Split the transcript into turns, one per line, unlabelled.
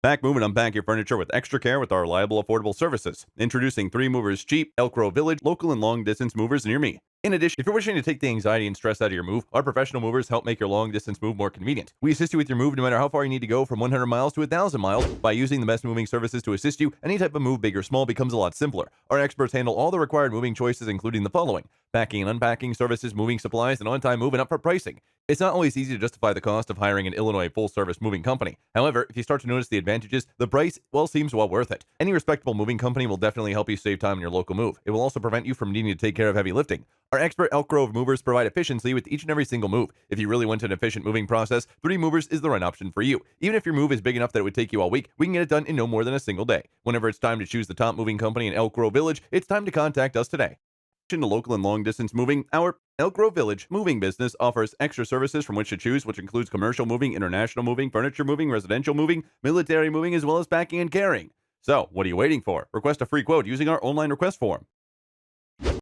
Pack, move, and unpack your furniture with extra care with our reliable, affordable services. Introducing 3 Movers Cheap, Elk Grove Village, local and long distance movers near me. In addition, if you're wishing to take the anxiety and stress out of your move, our professional movers help make your long distance move more convenient. We assist you with your move no matter how far you need to go, from 100 miles to 1,000 miles. By using the best moving services to assist you, any type of move, big or small, becomes a lot simpler. Our experts handle all the required moving choices, including the following: packing and unpacking services, moving supplies, and on-time move and upfront pricing. It's not always easy to justify the cost of hiring an Illinois full-service moving company. However, if you start to notice the advantages, the price, well, seems well worth it. Any respectable moving company will definitely help you save time in your local move. It will also prevent you from needing to take care of heavy lifting. Our expert Elk Grove movers provide efficiency with each and every single move. If you really want an efficient moving process, 3 Movers is the right option for you. Even if your move is big enough that it would take you all week, we can get it done in no more than a single day. Whenever it's time to choose the top moving company in Elk Grove Village, it's time to contact us today. To local and long distance moving, our Elk Grove Village moving business offers extra services from which to choose, which includes commercial moving, international moving, furniture moving, residential moving, military moving, as well as packing and carrying. So, what are you waiting for? Request a free quote using our online request form.